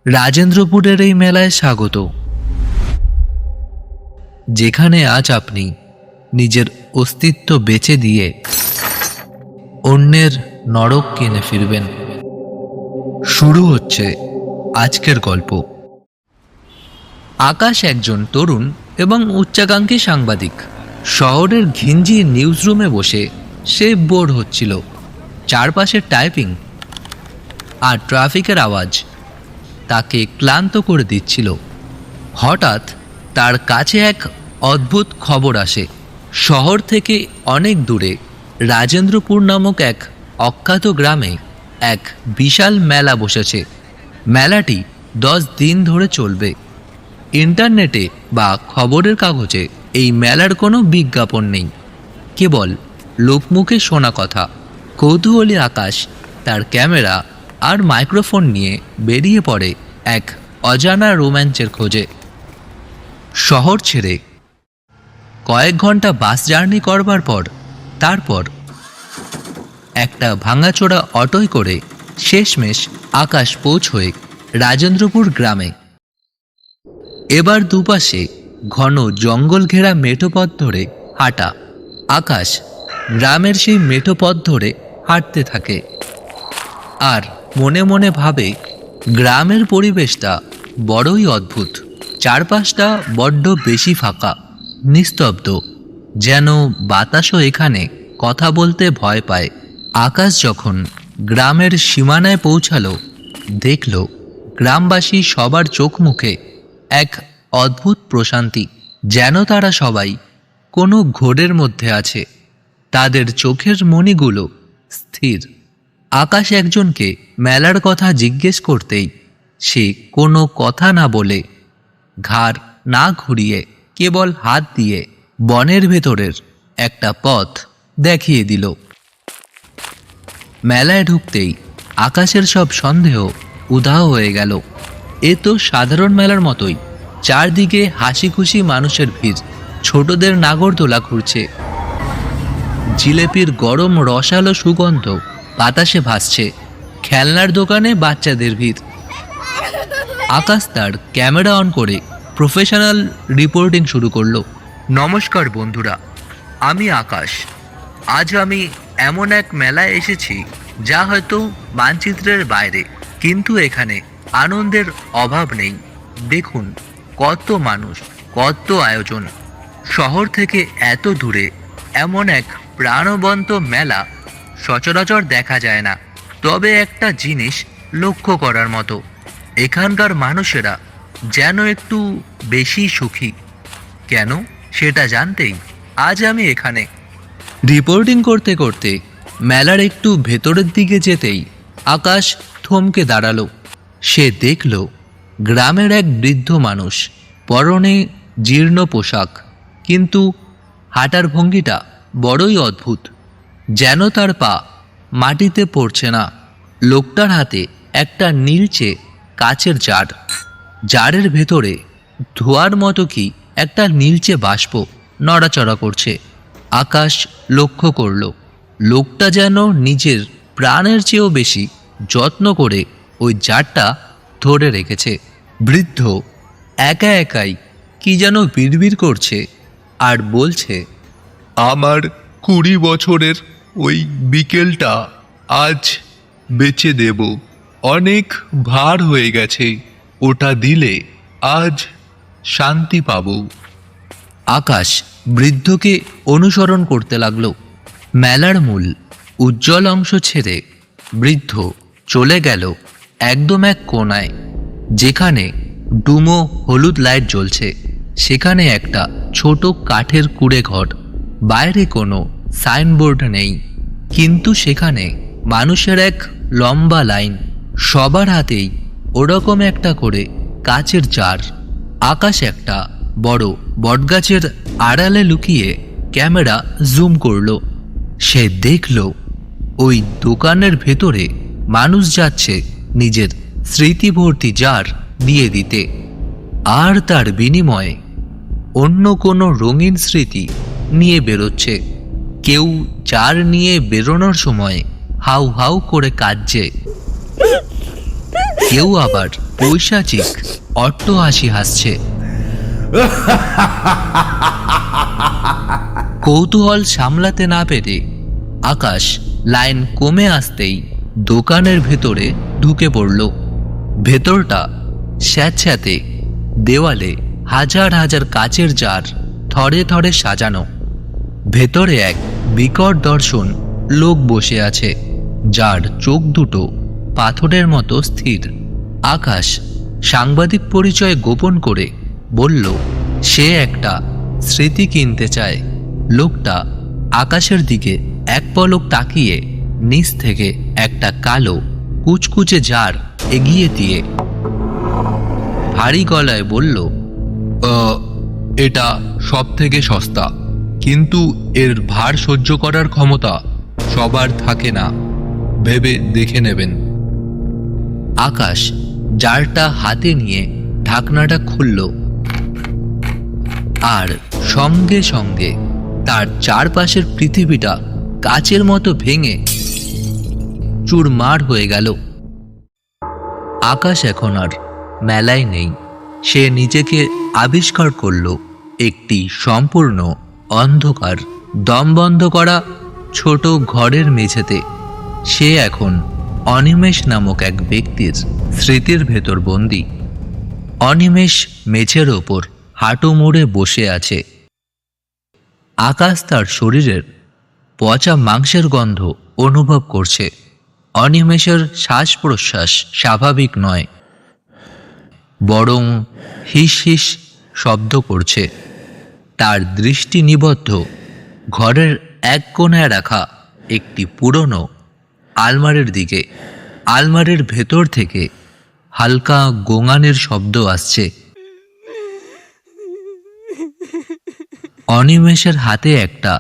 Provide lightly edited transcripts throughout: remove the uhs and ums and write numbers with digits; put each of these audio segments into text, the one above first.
রাজেন্দ্রপুরের এই মেলায় স্বাগত, যেখানে আজ আপনি নিজের অস্তিত্ব বেচে দিয়ে অন্যের নরক কিনে ফিরবেন। শুরু হচ্ছে আজকের গল্প। আকাশ একজন তরুণ এবং উচ্চাকাঙ্ক্ষী সাংবাদিক। শহরের ঘিঞ্জি নিউজ রুমে বসে সে বোর হচ্ছিল। চারপাশে টাইপিং আর ট্রাফিকের আওয়াজ তাকে ক্লান্ত করে দিচ্ছিল। হঠাৎ তার কাছে এক অদ্ভুত খবর আসে। শহর থেকে অনেক দূরে রাজেন্দ্রপুর নামক এক অখ্যাত গ্রামে এক বিশাল মেলা বসেছে। মেলাটি 10 দিন ধরে চলবে। ইন্টারনেটে বা খবরের কাগজে এই মেলার কোনো বিজ্ঞাপন নেই, কেবল লোকমুখে শোনা কথা। কৌতূহলী আকাশ তার ক্যামেরা আর মাইক্রোফোন নিয়ে বেরিয়ে পড়ে এক অজানা রোম্যাঞ্চের খোঁজে। শহর ছেড়ে কয়েক ঘন্টা বাস জার্নি করবার পর তারপর একটা ভাঙাচোরা অটোয় করে শেষমেশ আকাশ পৌঁছয় রাজেন্দ্রপুর গ্রামে। এবার দুপাশে ঘন জঙ্গল ঘেরা মেঠো পথ ধরে হাঁটা। আকাশ গ্রামের সেই মেঠো পথ ধরে হাঁটতে থাকে আর মনে মনে ভাবে, গ্রামের পরিবেশটা বড়ই অদ্ভুত। চারপাশটা বড্ড বেশি ফাঁকা, নিস্তব্ধ, যেন বাতাসও এখানে কথা বলতে ভয় পায়। আকাশ যখন গ্রামের সীমানায় পৌঁছালো, দেখল গ্রামবাসী সবার চোখ মুখে এক অদ্ভুত প্রশান্তি, যেন তারা সবাই কোনো ঘোরের মধ্যে আছে। তাদের চোখের মণিগুলো স্থির। আকাশ একজনকে মেলার কথা জিজ্ঞেস করতেই সে কোনো কথা না বলে, ঘাড় না ঘুরিয়ে, কেবল হাত দিয়ে বনের ভেতরের একটা পথ দেখিয়ে দিল। মেলায় ঢুকতেই আকাশের সব সন্দেহ উধাও হয়ে গেল। এ তো সাধারণ মেলার মতোই। চারদিকে হাসি খুশি মানুষের ভিড়, ছোটদের নাগরদোলা ঘুরছে, জিলেপির গরম রসালো সুগন্ধ বাতাসে ভাসছে, খেলনার দোকানে বাচ্চাদের ভিড়। আকাশ তার ক্যামেরা অন করে প্রফেশনাল রিপোর্টিং শুরু করলো। নমস্কার বন্ধুরা, আমি আকাশ। আজ আমি এমন এক মেলায় এসেছি যা হয়তো মানচিত্রের বাইরে, কিন্তু এখানে আনন্দের অভাব নেই। দেখুন কত মানুষ, কত আয়োজন। শহর থেকে এত দূরে এমন এক প্রাণবন্ত মেলা সচরাচর দেখা যায় না। তবে একটা জিনিস লক্ষ্য করার মতো, এখানকার মানুষেরা যেন একটু বেশি সুখী। কেন সেটা জানতেই আজ আমি এখানে। রিপোর্টিং করতে করতে মেলার একটু ভেতরের দিকে যেতেই আকাশ থমকে দাঁড়ালো। সে দেখল গ্রামের এক বৃদ্ধ মানুষ, পরনে জীর্ণ পোশাক, কিন্তু হাঁটার ভঙ্গিটা বড়ই অদ্ভুত, যেন তার পা মাটিতে পড়ছে না। লোকটার হাতে একটা নীলচে কাচের জার, জারের ভেতরে ধোয়ার মতো কি একটা নীলচে বাষ্প নড়াচড়া করছে। আকাশ লক্ষ্য করল লোকটা যেন নিজের প্রাণের চেয়েও বেশি যত্ন করে ওই জারটা ধরে রেখেছে। বৃদ্ধ একা একাই কি যেন বিড়বিড় করছে আর বলছে, আমার 20 বছরের ওই বিকেলটা আজ বেচে দেব। অনেক ভার হয়ে গেছে, ওটা দিলে আজ শান্তি পাবো। আকাশ বৃদ্ধকে অনুসরণ করতে লাগল। মেলার মূল উজ্জ্বল অংশ ছেড়ে বৃদ্ধ চলে গেল একদম এক কোণায়, যেখানে ডুমো হলুদ লাইট জ্বলছে। সেখানে একটা ছোট কাঠের কুঁড়ে ঘর, বাইরে কোনো সাইনবোর্ড নেই, কিন্তু সেখানে মানুষের এক লম্বা লাইন। সবার হাতেই ওরকম একটা করে কাচের জার। আকাশ একটা বড় বটগাছের আড়ালে লুকিয়ে ক্যামেরা জুম করলো। সে দেখল ওই দোকানের ভেতরে মানুষ যাচ্ছে নিজের স্মৃতিভর্তি জার দিয়ে দিতে, আর তার বিনিময়ে অন্য কোনো রঙিন স্মৃতি নিয়ে বেরোচ্ছে। কেউ জার নিয়ে বেরোনোর সময় হাউ হাউ করে কাঁদছে, কেউ আবার পৈশাচিক অট্টহাসি হাসছে। কৌতূহল সামলাতে না পেরে আকাশ লাইন কমে আসতেই দোকানের ভেতরে ঢুকে পড়ল। ভেতরটা স্যাঁতস্যাঁতে, দেওয়ালে হাজার হাজার কাচের জার থরে থরে সাজানো। ভেতরে এক বিকট দর্শন লোক বসে আছে, যার চোখ দুটো পাথরের মতো স্থির। আকাশ সাংবাদিক পরিচয় গোপন করে বলল সে একটা স্মৃতি কিনতে চায়। লোকটা আকাশের দিকে এক পলক তাকিয়ে নিচ থেকে একটা কালো কুচকুচে জার এগিয়ে দিয়ে ভারী গলায় বলল, এটা সব থেকে সস্তা, কিন্তু এর ভার সহ্য করার ক্ষমতা সবার থাকে না, ভেবে দেখে নেবেন। আকাশ জারটা হাতে নিয়ে ঢাকনাটা খুলল, আর সঙ্গে সঙ্গে তার চারপাশের পৃথিবীটা কাচের মতো ভেঙে চুরমার হয়ে গেল। আকাশ এখন আর মেলায় নেই। সে নিজেকে আবিষ্কার করল একটি সম্পূর্ণ অন্ধকার, দম বন্ধ করা ছোট ঘরের মেঝেতে। সে এখন অনিমেষ নামক এক ব্যক্তির স্মৃতির ভেতর বন্দী। অনিমেষ মেঝের ওপর হাঁটু মুড়ে বসে আছে। আকাশ তার শরীরের পচা মাংসের গন্ধ অনুভব করছে। অনিমেষের শ্বাস প্রশ্বাস স্বাভাবিক নয়, বরং হিস হিস শব্দ করছে। তার দৃষ্টি নিবদ্ধ ঘরের এক কোণায় রাখা একটি পুরনো আলমারির দিকে। আলমারির ভেতর থেকে হালকা গোঙানির শব্দ আসছে। অনিমেষের হাতে একটা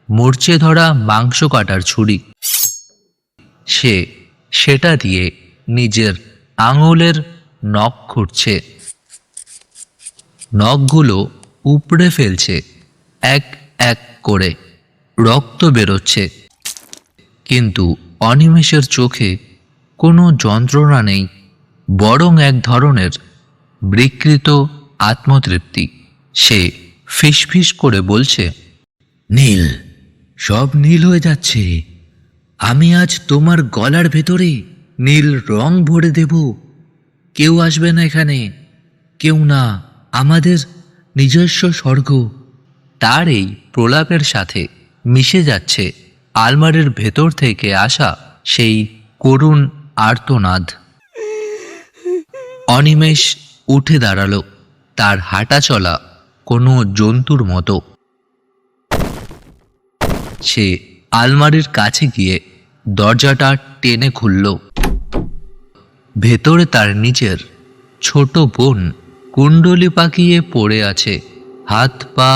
মরচে ধরা মাংস কাটার ছুরি। সে সেটা দিয়ে নিজের আঙুলের নখ খুঁড়ছে। নখগুলো উপড়ে ফেলছে, এক এক করে রক্ত বেরোচ্ছে। কিন্তু অনিমেষের চোখে কোনো যন্ত্রণা নেই, বরং এক ধরনের বিকৃত আত্মতৃপ্তি। সে ফিসফিস করে বলছে, নীল, সব নীল হয়ে যাচ্ছে। আমি আজ তোমার গলার ভেতরে নীল রং ভরে দেব। কেউ আসবে না এখানে, কেউ না, আমাদের নিজস্ব স্বর্গ। তার এই প্রলাপের সাথে মিশে যাচ্ছে আলমারির ভেতর থেকে আসা সেই করুণ আর্তনাদ। অনিমেষ উঠে দাঁড়ালো, তার হাঁটা চলা কোনো জন্তুর মতো। সে আলমারির কাছে গিয়ে দরজাটা টেনে খুলল। ভেতরে তার নিজের ছোট বোন কুণ্ডলি পাকিয়ে পড়ে আছে, হাত পা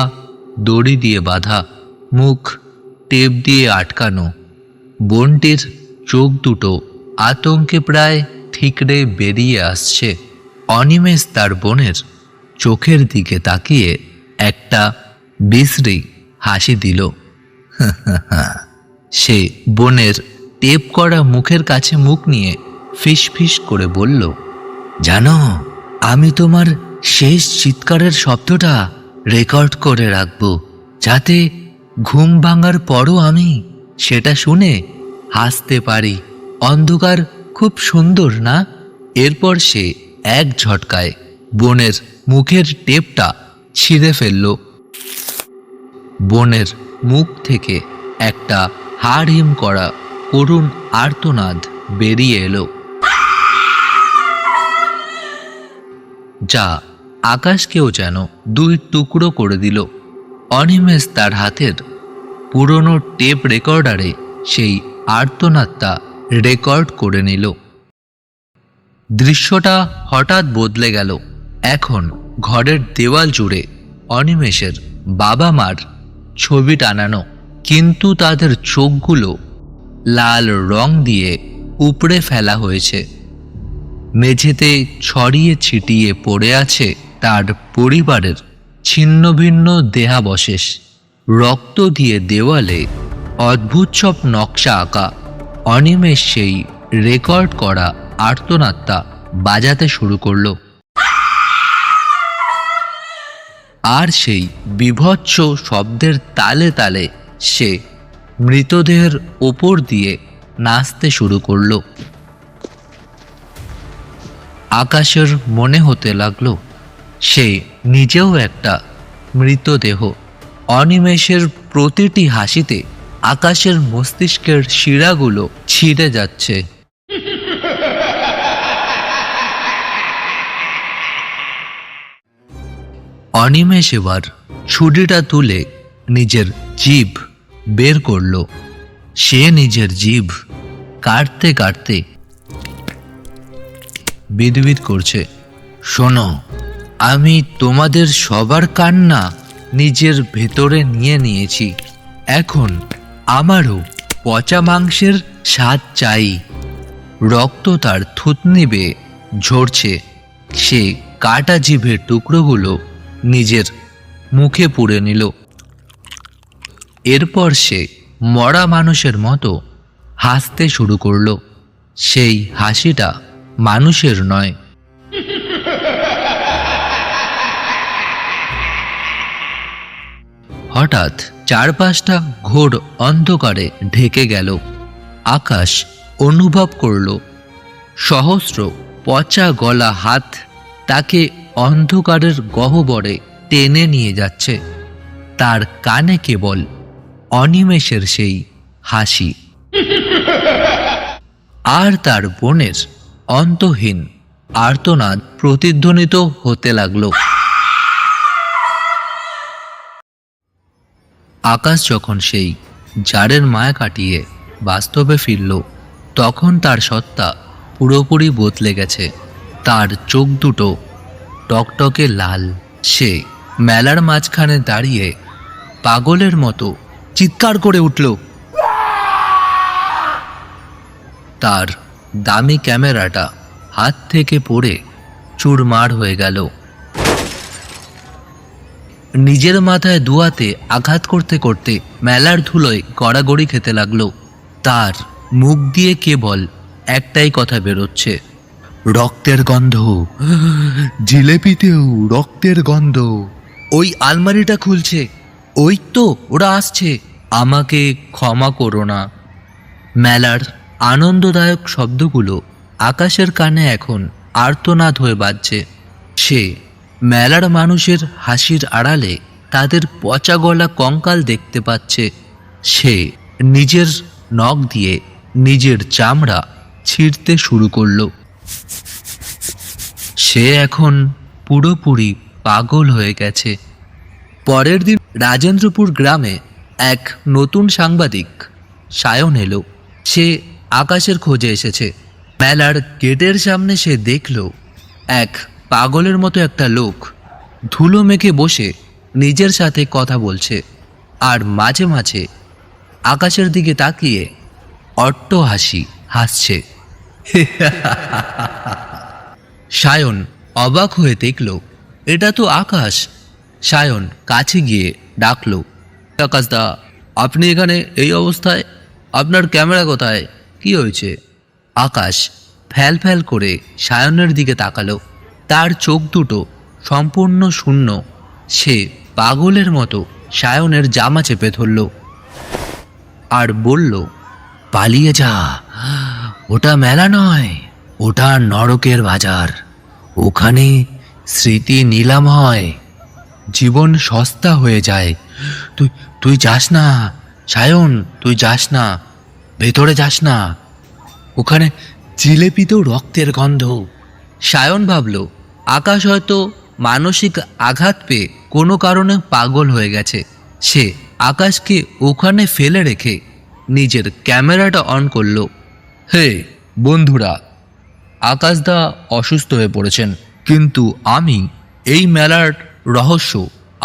দড়ি দিয়ে বাঁধা, মুখ টেপ দিয়ে আটকানো। বোনটির চোখ দুটো আতঙ্কে প্রায় ঠিকরে বেরিয়ে আসছে। অনিমেষ তার বোনের চোখের দিকে তাকিয়ে একটা বিশ্রী হাসি দিল। সে বোনের টেপ করা মুখের কাছে মুখ নিয়ে ফিসফিস করে বলল, জানো, আমি তোমার শেষ চিৎকারের শব্দটা রেকর্ড করে রাখব, যাতে ঘুম ভাঙার পরও আমি সেটা শুনে হাসতে পারি। অন্ধকার খুব সুন্দর না? এরপর সে এক ঝটকায় বোনের মুখের টেপটা ছিঁড়ে ফেলল। বোনের মুখ থেকে একটা হাড় হিম করা করুণ আর্তনাদ বেরিয়ে এলো, যা আকাশকেও যেন দুই টুকরো করে দিল। অনিমেষ তার হাতের পুরনো টেপ রেকর্ডারে সেই আর্তনাদটা রেকর্ড করে নিল। দৃশ্যটা হঠাৎ বদলে গেল। এখন ঘরের দেওয়াল জুড়ে অনিমেষের বাবা মার ছবি টানানো, কিন্তু তাদের চোখগুলো লাল রং দিয়ে উপড়ে ফেলা হয়েছে। মেঝেতে ছড়িয়ে ছিটিয়ে পড়ে আছে তার পরিবারের ছিন্ন ভিন্ন দেহাবশেষ। রক্ত দিয়ে দেওয়ালে অদ্ভুত সব নকশা আঁকা। অনিমেষ সেই রেকর্ড করা আর্তনাদটা বাজাতে শুরু করলো। আর সেই বীভৎস শব্দের তালে তালে সে মৃতদেহের ওপর দিয়ে নাচতে শুরু করলো। আকাশের মনে হতে লাগলো সে নিজেও একটা মৃতদেহ। অনিমেষের প্রতিটি হাসিতে আকাশের মস্তিষ্কের শিরাগুলো ছিঁড়ে যাচ্ছে। অনিমেষ এবার ছুরিটা তুলে নিজের জিভ বের করলো। সে নিজের জিভ কাটতে কাটতে বিদবিদ করছে, শোনো, আমি তোমাদের সবার কান্না নিজের ভেতরে নিয়ে নিয়েছি। এখন আমারও পচা মাংসের স্বাদ চাই। রক্ত তার থুতনি বেয়ে ঝরছে। সে কাটা জিভের টুকরোগুলো নিজের মুখে পুরে নিল। এরপর সে মরা মানুষের মতো হাসতে শুরু করলো। সেই হাসিটা মানুষের নয়। হঠাৎ চারপাশটা ঘোর অন্ধকারে ঢেকে গেল। আকাশ অনুভব করল সহস্র পচা গলা হাত তাকে অন্ধকারের গহ্বরে টেনে নিয়ে যাচ্ছে। তার কানে কেবল অনিমেষের সেই হাসি আর তার বোনের অন্তহীন আর্তনাদ প্রতিধ্বনিত হতে লাগলো। আকাশ যখন সেই জারের মায়া কাটিয়ে বাস্তবে ফিরল, তখন তার সত্তা পুরোপুরি বদলে গেছে। তার চোখ দুটো টকটকে লাল। সে মেলার মাঝখানে দাঁড়িয়ে পাগলের মতো চিৎকার করে উঠল। তার দামি ক্যামেরাটা হাত থেকে পড়ে চুরমার হয়ে গেল। নিজের মাথায় দুয়াতে আঘাত করতে করতে মেলার ধুলোয় গড়াগড়ি খেতে লাগলো। তার মুখ দিয়ে কেবল একটাই কথা বেরোচ্ছে, রক্তের গন্ধ, জিলেপিতেও রক্তের গন্ধ। ওই আলমারিটা খুলছে, ওই তো ওরা আসছে, আমাকে ক্ষমা করো না। মেলার আনন্দদায়ক শব্দগুলো আকাশের কানে এখন আর্তনাদ হয়ে বাজছে। সে মেলার মানুষের হাসির আড়ালে তাদের পচা গলা কঙ্কাল দেখতে পাচ্ছে। সে নিজের নখ দিয়ে নিজের চামড়া ছিঁড়তে শুরু করলো। সে এখন পুরোপুরি পাগল হয়ে গেছে। পরের দিন রাজেন্দ্রপুর গ্রামে এক নতুন সাংবাদিক সায়ন এলো। সে আকাশের খোঁজে এসেছে। মেলার গেটের সামনে সে দেখল এক পাগলের মতো একটা লোক ধুলো মেখে বসে নিজের সাথে কথা বলছে আর মাঝে মাঝে আকাশের দিকে তাকিয়ে অট্ট হাসি হাসছে। সায়ন অবাক হয়ে দেখল এটা তো আকাশ। সায়ন কাছে গিয়ে ডাকল, আকাশদা, আপনি এখানে এই অবস্থায়? আপনার ক্যামেরা কোথায়? কি হয়েছে? আকাশ ফ্যাল ফ্যাল করে সায়নের দিকে তাকালো। তার চোখ দুটো সম্পূর্ণ শূন্য। সে পাগলের মতো সায়নের জামা চেপে ধরল আর বলল, পালিয়ে যা, ওটা মেলা নয়, ওটা নরকের বাজার। ওখানে স্মৃতি নিলাম হয়, জীবন সস্তা হয়ে যায়। তুই তুই যাস না সায়ন, তুই যাস না, ভেতরে যাস না, ওখানে জিলেপিতেও রক্তের গন্ধ। সায়ন ভাবল আকাশ হয়তো মানসিক আঘাত পেয়ে কোনো কারণে পাগল হয়ে গেছে। সে আকাশকে ওখানে ফেলে রেখে নিজের ক্যামেরাটা অন করলো। হে বন্ধুরা, আকাশদা অসুস্থ হয়ে পড়েছেন, কিন্তু আমি এই মেলার রহস্য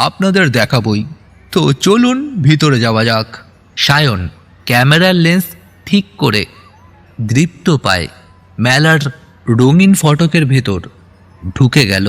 আপনাদের দেখাবই। তো চলুন ভিতরে যাওয়া যাক। সায়ন ক্যামেরার লেন্স ঠিক করে দৃপ্ত পায় মেলার রঙিন ফটকের ভেতর ঢুকে গেল।